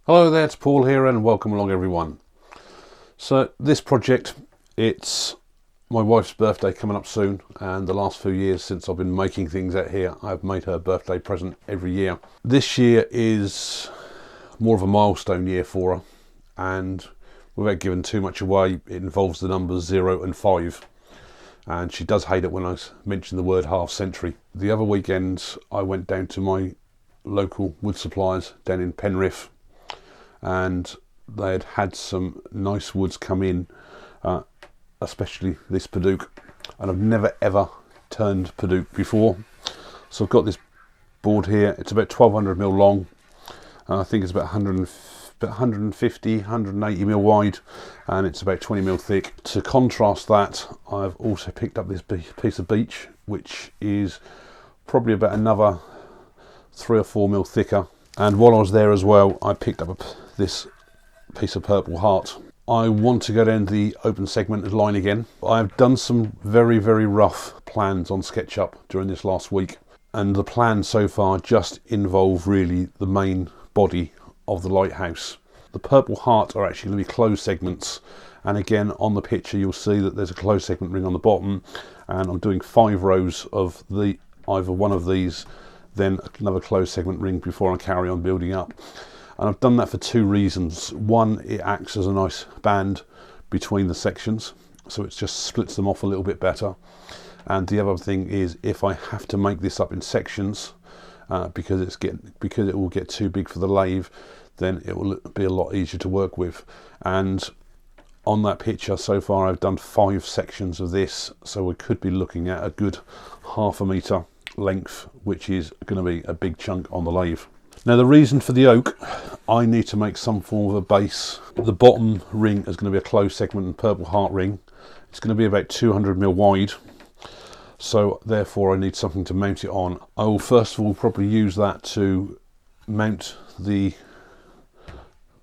Hello there, it's Paul here and welcome along everyone. So this project, it's my wife's birthday coming up soon, and the last few years since I've been making things out here, I've made her birthday present every year. This year is more of a milestone year for her, and without giving too much away, it involves the numbers 0 and 5. And she does hate it when I mention the word half century. The other weekend I went down to my local wood suppliers down in Penrith, and they had had some nice woods come in, especially this Padauk, and I've never ever turned Padauk before. So I've got this board here. It's about 1200mm long, I think it's about 150, 180mm wide, and it's about 20mm thick. To contrast that, I've also picked up this piece of beech, which is probably about another 3 or 4mm thicker. And while I was there as well, I picked up this piece of purple heart. I want to go down the open segmented line again. I've done some very rough plans on SketchUp during this last week, and the plans so far just involve really the main body of the lighthouse. The purple heart are actually going to be closed segments, and again on the picture you'll see that there's a closed segment ring on the bottom, and I'm doing 5 rows of either one of these, then another closed segment ring before I carry on building up. And I've done that for 2 reasons. One, it acts as a nice band between the sections, so it just splits them off a little bit better. And the other thing is, if I have to make this up in sections, because it will get too big for the lathe, then it will be a lot easier to work with. And on that picture so far I've done 5 sections of this, so we could be looking at a good 1/2 metre length, which is going to be a big chunk on the lathe. Now the reason for the oak, I need to make some form of a base. The bottom ring is going to be a closed segment and purple heart ring. It's going to be about 200mm wide, so therefore I need something to mount it on. I will first of all probably use that to mount the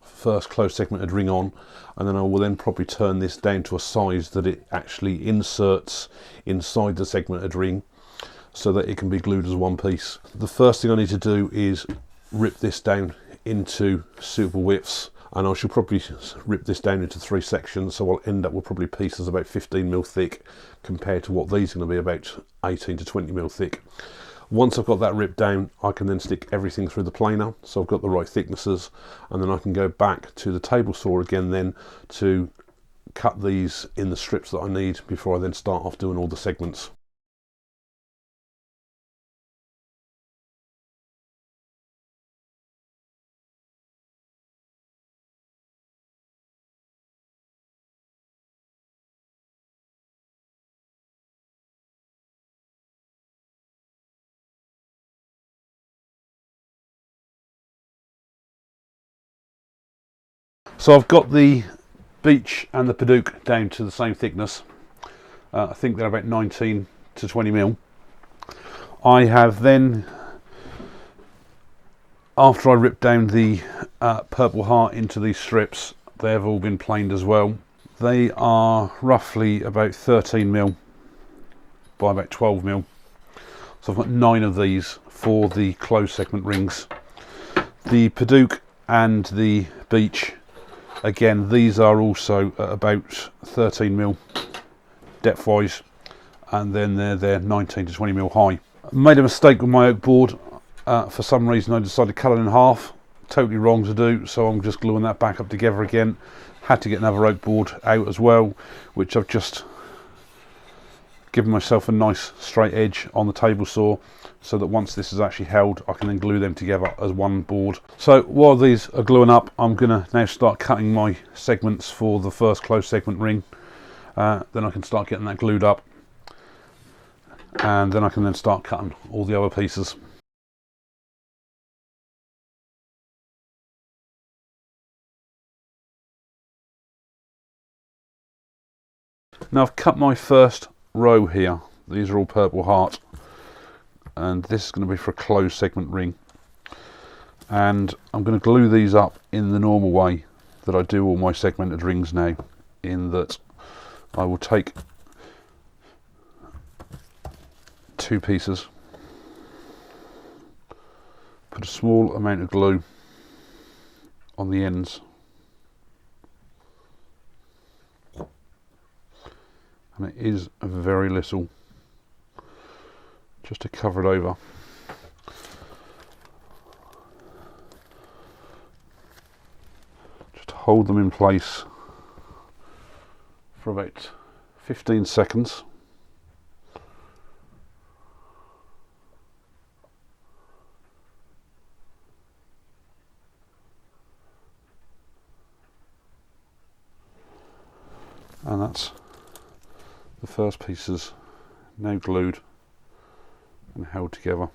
first closed segmented ring on, and then I will then probably turn this down to a size that it actually inserts inside the segmented ring, so that it can be glued as one piece. The first thing I need to do is rip this down into suitable widths, and I shall probably rip this down into 3 sections, so I'll end up with probably pieces about 15mm thick compared to what these are going to be about 18 to 20mm thick. Once I've got that ripped down, I can then stick everything through the planer, so I've got the right thicknesses, and then I can go back to the table saw again then to cut these in the strips that I need before I then start off doing all the segments. So I've got the beech and the Padauk down to the same thickness. I think they're about 19 to 20mm. I have then, after I ripped down the purple heart into these strips, they've all been planed as well. They are roughly about 13mm by about 12mm. So I've got 9 of these for the closed segment rings. The Padauk and the beech, again, these are also at about 13mm depth wise, and then they're 19 to 20mm high. I made a mistake with my oak board. For some reason I decided to cut it in half. Totally wrong to do, so I'm just gluing that back up together again. Had to get another oak board out as well, which I've just given myself a nice straight edge on the table saw, so that once this is actually held, I can then glue them together as one board. So while these are gluing up, I'm going to now start cutting my segments for the first closed segment ring. Then I can start getting that glued up, and then I can then start cutting all the other pieces. Now I've cut my first row here. These are all purple heart, and this is going to be for a closed segment ring, and I'm going to glue these up in the normal way that I do all my segmented rings now, in that I will take 2 pieces, put a small amount of glue on the ends. And it is very little, just to cover it over. Just hold them in place for about 15 seconds. And that's the first pieces now glued and held together.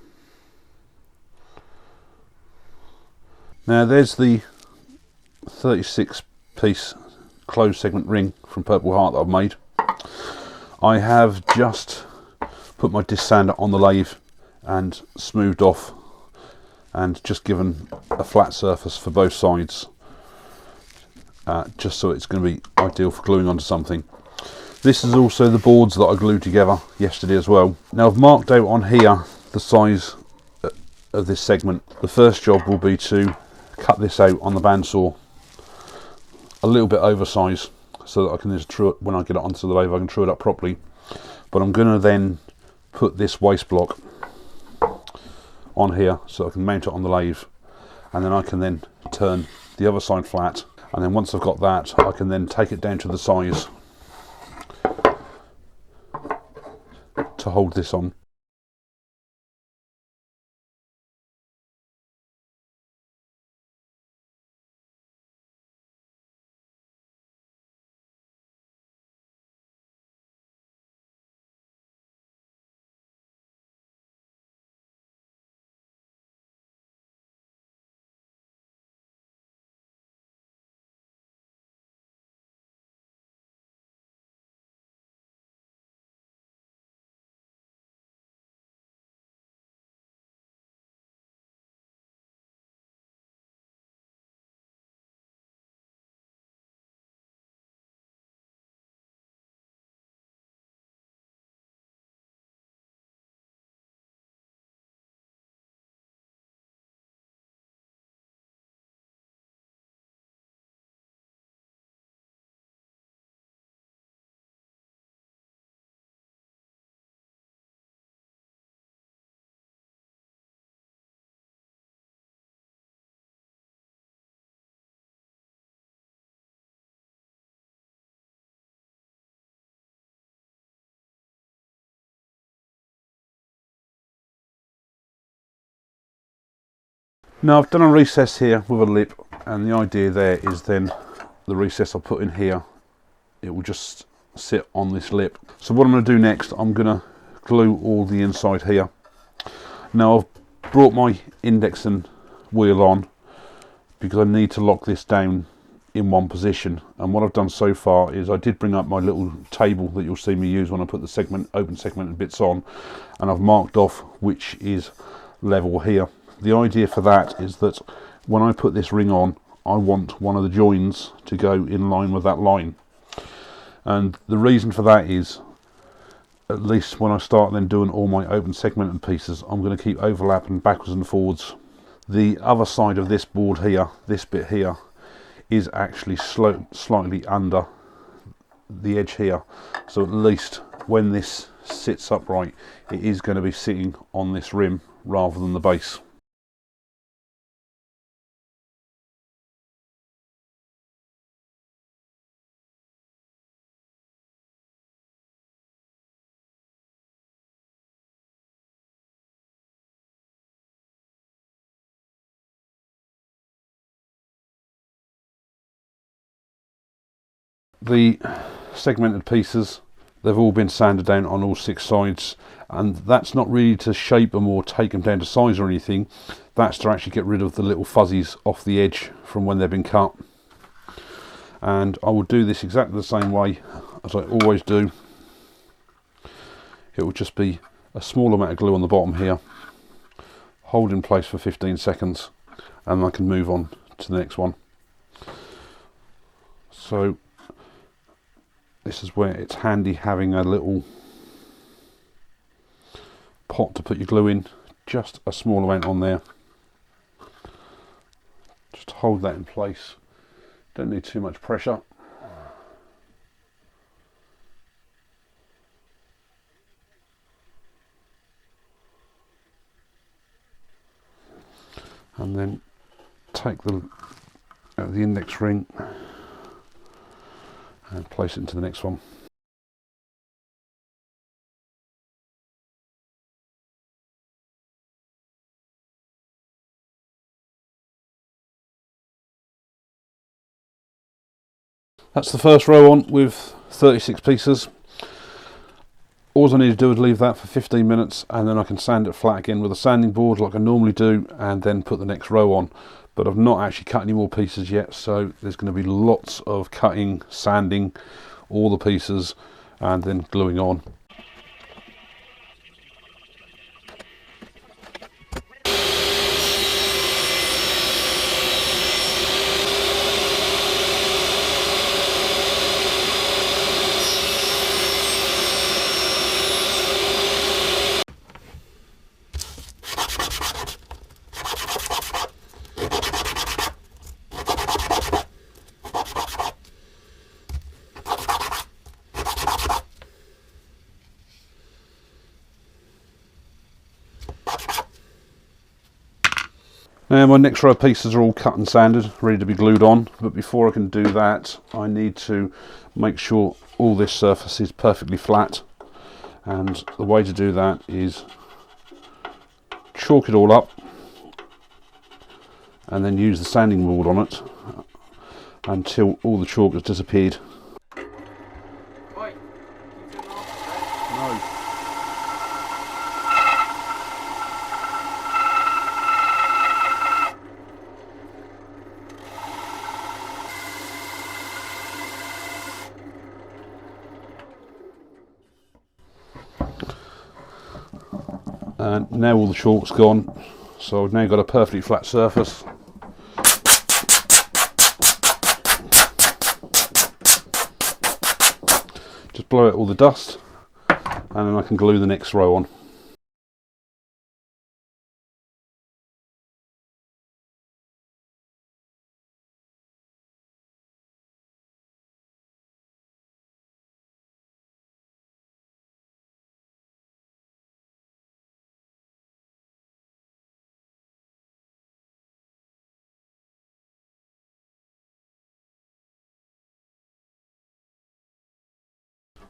Now there's the 36 piece closed segment ring from Purple Heart that I've made. I have just put my disc sander on the lathe and smoothed off and just given a flat surface for both sides, just so it's going to be ideal for gluing onto something. This is also the boards that I glued together yesterday as well. Now I've marked out on here the size of this segment. The first job will be to cut this out on the bandsaw a little bit oversized, so that I can just true it when I get it onto the lathe. I can true it up properly. But I'm going to then put this waste block on here so I can mount it on the lathe, and then I can then turn the other side flat, and then once I've got that I can then take it down to the size to hold this on. Now I've done a recess here with a lip, and the idea there is then the recess I put in here, it will just sit on this lip. So what I'm going to do next, I'm going to glue all the inside here. Now I've brought my indexing wheel on because I need to lock this down in one position, and what I've done so far is I did bring up my little table that you'll see me use when I put the open segmented bits on, and I've marked off which is level here. The idea for that is that when I put this ring on, I want one of the joins to go in line with that line. And the reason for that is, at least when I start then doing all my open segmented pieces, I'm going to keep overlapping backwards and forwards. The other side of this board here, this bit here, is actually slightly under the edge here. So at least when this sits upright, it is going to be sitting on this rim rather than the base. The segmented pieces, they've all been sanded down on all 6 sides, and that's not really to shape them or take them down to size or anything. That's to actually get rid of the little fuzzies off the edge from when they've been cut. And I will do this exactly the same way as I always do. It will just be a small amount of glue on the bottom here, hold in place for 15 seconds, and I can move on to the next one. So this is where it's handy having a little pot to put your glue in, just a small amount on there, just Just hold that in place. Don't need too much pressure. And then take the index ring and place it into the next one. That's the first row on with 36 pieces. All I need to do is leave that for 15 minutes and then I can sand it flat again with a sanding board like I normally do, and then put the next row on. But I've not actually cut any more pieces yet, so there's going to be lots of cutting, sanding all the pieces and then gluing on. Now my next row of pieces are all cut and sanded, ready to be glued on, but before I can do that I need to make sure all this surface is perfectly flat, and the way to do that is chalk it all up and then use the sanding board on it until all the chalk has disappeared. No. And now all the chalk's gone, so I've now got a perfectly flat surface. Just blow out all the dust and then I can glue the next row on.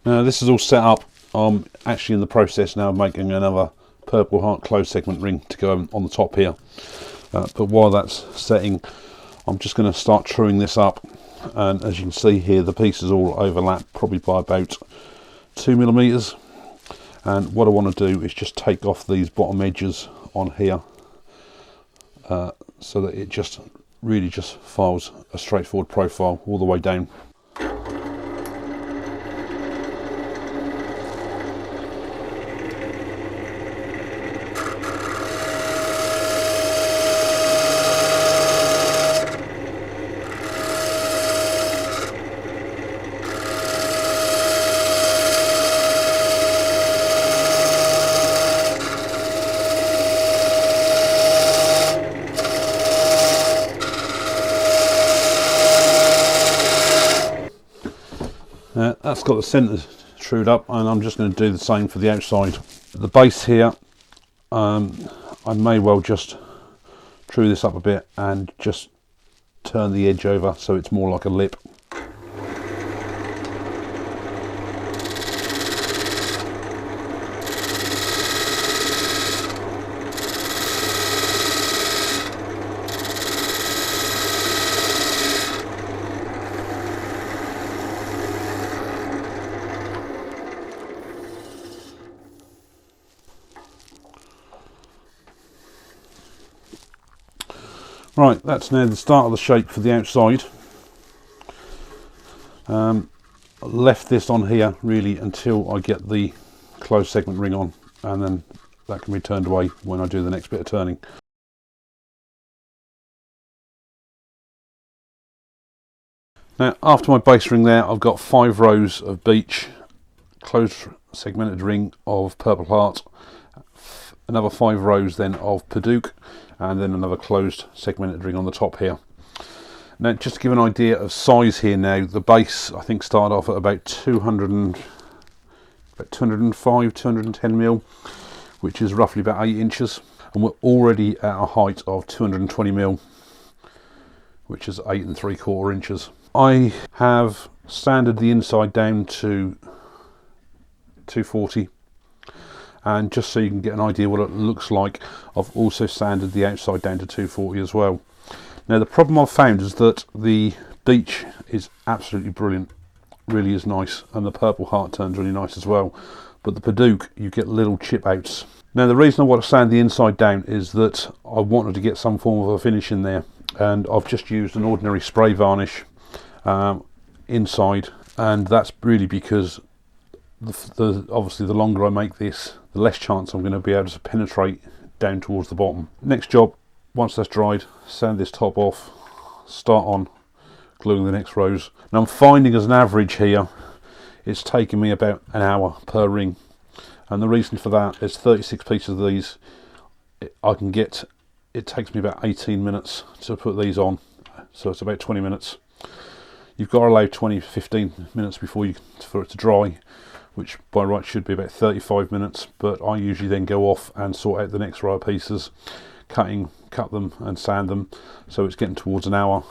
Now this is all set up. I'm actually in the process now of making another Purple Heart closed segment ring to go on the top here. But while that's setting, I'm just going to start truing this up. And as you can see here, the pieces all overlap probably by about 2mm. And what I want to do is just take off these bottom edges on here so that it just really just files a straightforward profile all the way down. That's got the centre trued up, and I'm just going to do the same for the outside. The base here, I may well just true this up a bit and just turn the edge over so it's more like a lip. Right, that's now the start of the shape for the outside. Left this on here really until I get the closed segment ring on, and then that can be turned away when I do the next bit of turning. Now after my base ring there, I've got 5 rows of beach, closed segmented ring of Purple Heart, another 5 rows then of Padauk, and then another closed segmented ring on the top here. Now, just to give an idea of size here now, the base I think started off at about 205, 210 mil, which is roughly about 8 inches, and we're already at a height of 220 mil, which is 8 3/4 inches. I have sanded the inside down to 240, and just so you can get an idea what it looks like, I've also sanded the outside down to 240 as well. Now, the problem I've found is that the beach is absolutely brilliant, really is nice, and the Purple Heart turns really nice as well, but the Padauk, you get little chip outs. Now, the reason I want to sand the inside down is that I wanted to get some form of a finish in there, and I've just used an ordinary spray varnish inside, and that's really because obviously the longer I make this, the less chance I'm going to be able to penetrate down towards the bottom. Next job, once that's dried, sand this top off, start on gluing the next rows. Now, I'm finding as an average here, it's taking me about an hour per ring, and the reason for that is 36 pieces of these it takes me about 18 minutes to put these on, so it's about 20 minutes. You've got to allow 20-15 minutes for it to dry, which by right should be about 35 minutes, but I usually then go off and sort out the next row of pieces, cut them and sand them, so it's getting towards an hour.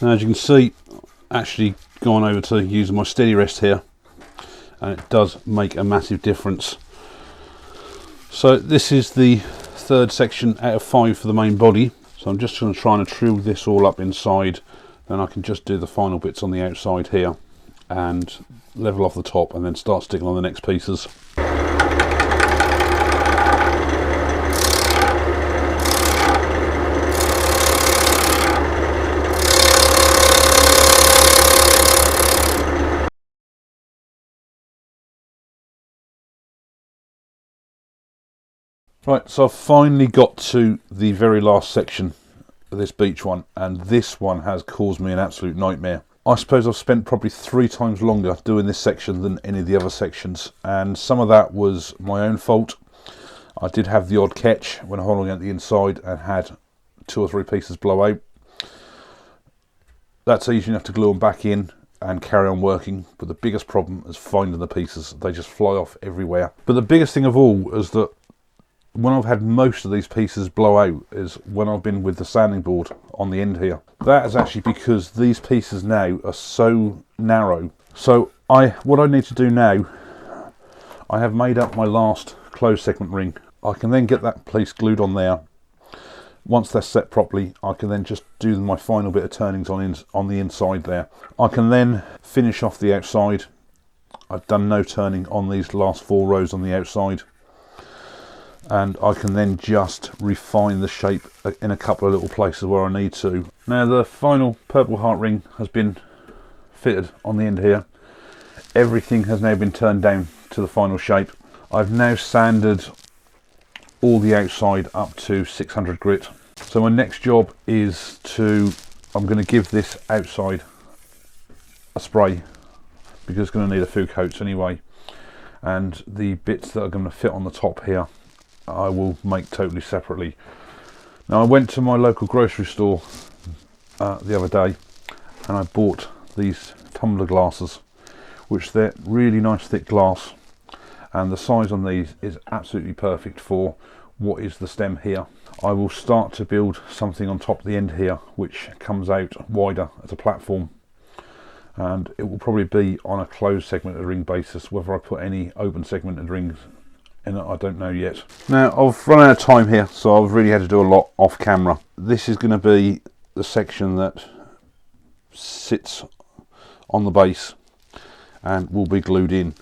Now, as you can see, actually gone over to using my steady rest here, and it does make a massive difference. So this is the third section out of 5 for the main body, so I'm just going to try and trill this all up inside, then I can just do the final bits on the outside here and level off the top and then start sticking on the next pieces. Right, so I've finally got to the very last section of this beach one, and this one has caused me an absolute nightmare. I suppose I've spent probably 3 times longer doing this section than any of the other sections, and some of that was my own fault. I did have the odd catch when holding at the inside and had 2 or 3 pieces blow out. That's easy enough to glue them back in and carry on working, but the biggest problem is finding the pieces. They just fly off everywhere. But the biggest thing of all is that when I've had most of these pieces blow out is when I've been with the sanding board on the end here. That is actually because these pieces now are so narrow. So what I need to do now, I have made up my last closed segment ring. I can then get that piece glued on there. Once they're set properly, I can then just do my final bit of turnings on the inside there. I can then finish off the outside. I've done no turning on these last 4 rows on the outside, and I can then just refine the shape in a couple of little places where I need to. Now, the final Purple Heart ring has been fitted on the end here. Everything has now been turned down to the final shape. I've now sanded all the outside up to 600 grit. So my next job is I'm going to give this outside a spray, because it's going to need a few coats anyway, and the bits that are going to fit on the top here I will make totally separately. Now, I went to my local grocery store the other day and I bought these tumbler glasses, which they're really nice thick glass, and the size on these is absolutely perfect for what is the stem here. I will start to build something on top of the end here which comes out wider as a platform, and it will probably be on a closed segmented ring basis. Whether I put any open segmented rings in it, I don't know yet. Now, I've run out of time here, so I've really had to do a lot off camera. This is going to be the section that sits on the base and will be glued in.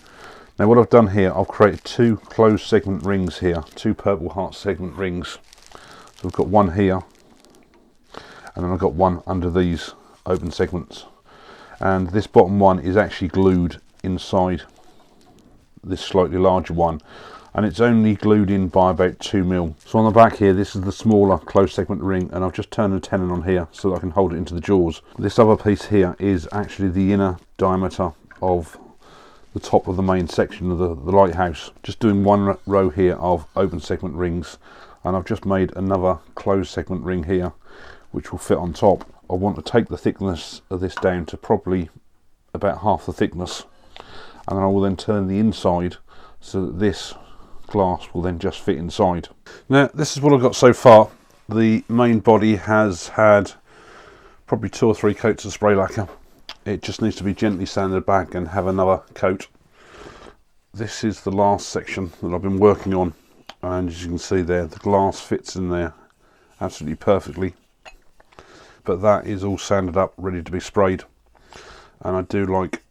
Now, what I've done here, I've created 2 closed segment rings here, 2 Purple Heart segment rings. So we've got one here, and then I've got one under these open segments. and this bottom one is actually glued inside this slightly larger one, and it's only glued in by about 2mm. So on the back here, this is the smaller closed segment ring, and I've just turned the tenon on here so that I can hold it into the jaws. This other piece here is actually the inner diameter of the top of the main section of the lighthouse. Just doing one row here of open segment rings, and I've just made another closed segment ring here which will fit on top. I want to take the thickness of this down to probably about half the thickness, and then I will then turn the inside so that this glass will then just fit inside. Now this is what I've got so far. The main body has had probably 2 or 3 coats of spray lacquer. It just needs to be gently sanded back and have another coat. This is the last section that I've been working on, and as you can see there, the glass fits in there absolutely perfectly, but that is all sanded up, ready to be sprayed. And I do like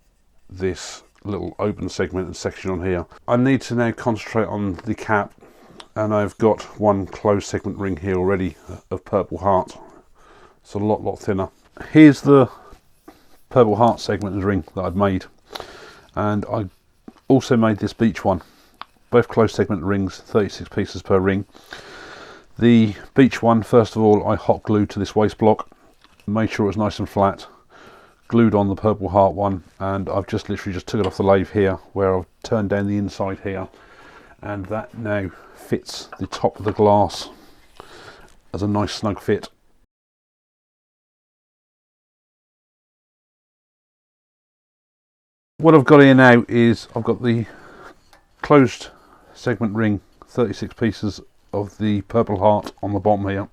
this little open segment and section on here. I need to now concentrate on the cap, and I've got one closed segment ring here already of Purple Heart. It's a lot thinner. Here's the Purple Heart segment ring that I've made, and I also made this beach one, both closed segment rings, 36 pieces per ring. The beach one, first of all, I hot glued to this waste block, made sure it was nice and flat, glued on the Purple Heart one, and I've just literally just took it off the lathe here, where I've turned down the inside here, and that now fits the top of the glass as a nice snug fit. What I've got here now is I've got the closed segment ring, 36 pieces of the Purple Heart on the bottom here.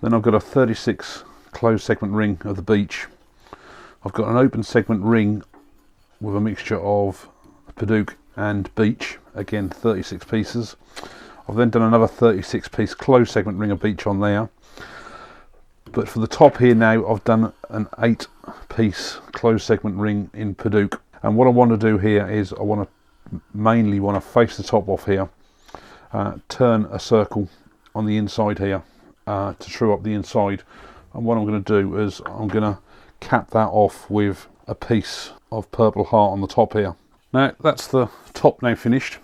Then I've got a 36 closed segment ring of the beach. I've got an open segment ring with a mixture of Padauk and Beach, again 36 pieces. I've then done another 36 piece closed segment ring of Beach on there. But for the top here now, I've done an 8 piece closed segment ring in Padauk. And what I want to do here is I mainly want to face the top off here, turn a circle on the inside here to true up the inside. And what I'm going to do is I'm going to cap that off with a piece of Purple Heart on the top here. Now that's the top now finished.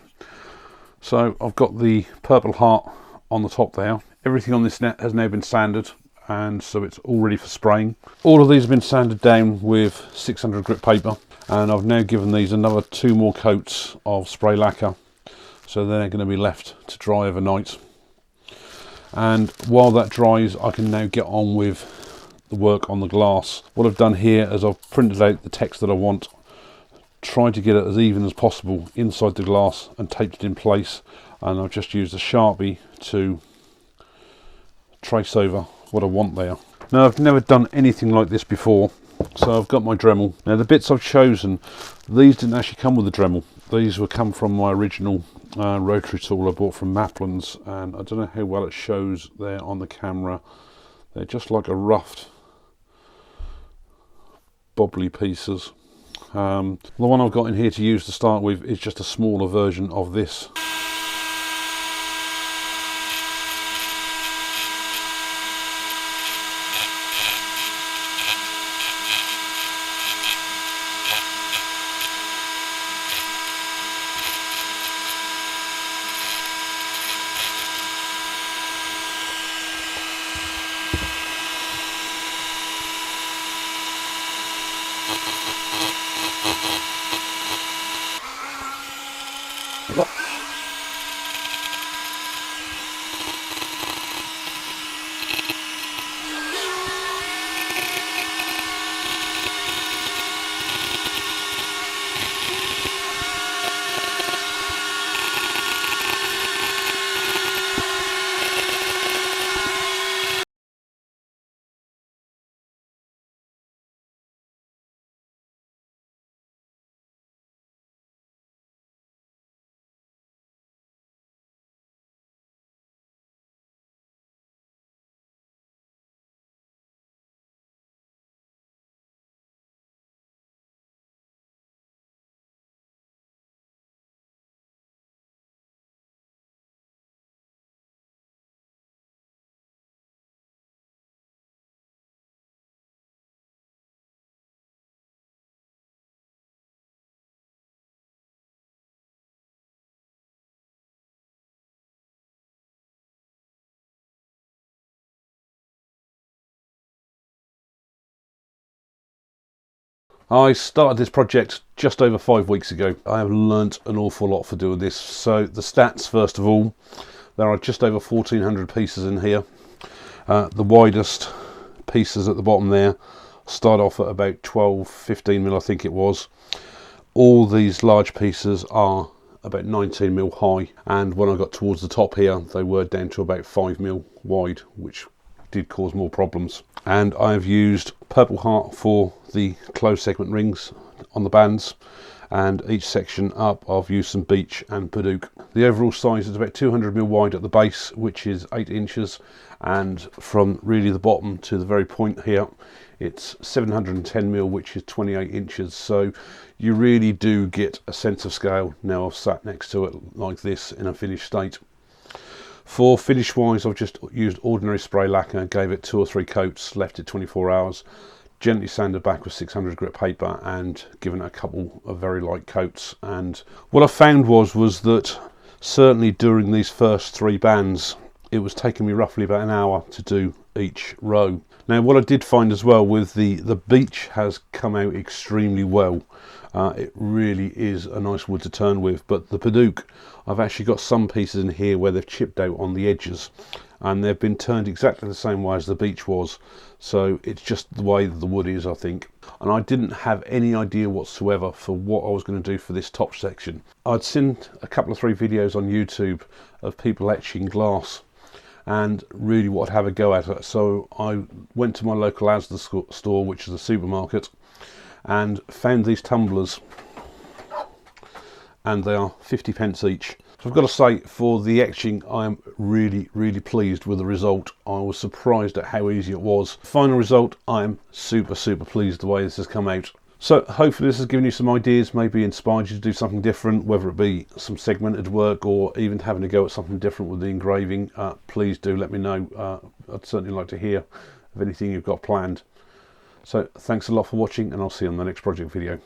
So I've got the Purple Heart on the top there. Everything on this net has now been sanded, and so it's all ready for spraying. All of these have been sanded down with 600 grit paper, and I've now given these another 2 more coats of spray lacquer, so they're going to be left to dry overnight. And while that dries, I can now get on with the work on the glass. What I've done here is I've printed out the text that I want, tried to get it as even as possible inside the glass and taped it in place, and I've just used a Sharpie to trace over what I want there. Now I've never done anything like this before, so I've got my Dremel. Now the bits I've chosen, these didn't actually come with the Dremel. These will come from my original rotary tool I bought from Maplin's, and I don't know how well it shows there on the camera. They're just like a roughed, bobbly pieces. The one I've got in here to use to start with is just a smaller version of this. I started this project just over 5 weeks ago. I have learnt an awful lot for doing this. So the stats, first of all, there are just over 1,400 pieces in here. The widest pieces at the bottom there start off at about 12-15 mil, I think it was. All these large pieces are about 19 mil high, and when I got towards the top here they were down to about 5 mil wide, which did cause more problems. And I've used Purple Heart for the closed segment rings on the bands, and each section up I've used some Beach and Padauk. The overall size is about 200 mil wide at the base, which is 8 inches, and from really the bottom to the very point here it's 710 mil, which is 28 inches. So you really do get a sense of scale now I've sat next to it like this in a finished state. For finish wise, I've just used ordinary spray lacquer, gave it 2 or 3 coats, left it 24 hours, gently sanded back with 600 grit paper and given it a couple of very light coats. And what I found was that certainly during these first 3 bands it was taking me roughly about an hour to do each row. Now what I did find as well with the Beach has come out extremely well. It really is a nice wood to turn with, but the Padauk, I've actually got some pieces in here where they've chipped out on the edges and they've been turned exactly the same way as the Beach was. So it's just the way that the wood is, I think. And I didn't have any idea whatsoever for what I was going to do for this top section. I'd seen a couple of 3 videos on YouTube of people etching glass and really what I'd have a go at it. So I went to my local Asda store, which is a supermarket, and found these tumblers, and they are 50p each. So I've got to say, for the etching I am really pleased with the result. I was surprised at how easy it was. Final result, I am super pleased the way this has come out. So hopefully this has given you some ideas, maybe inspired you to do something different, whether it be some segmented work or even having to go at something different with the engraving. Please do let me know. I'd certainly like to hear of anything you've got planned. So thanks a lot for watching, and I'll see you on the next project video.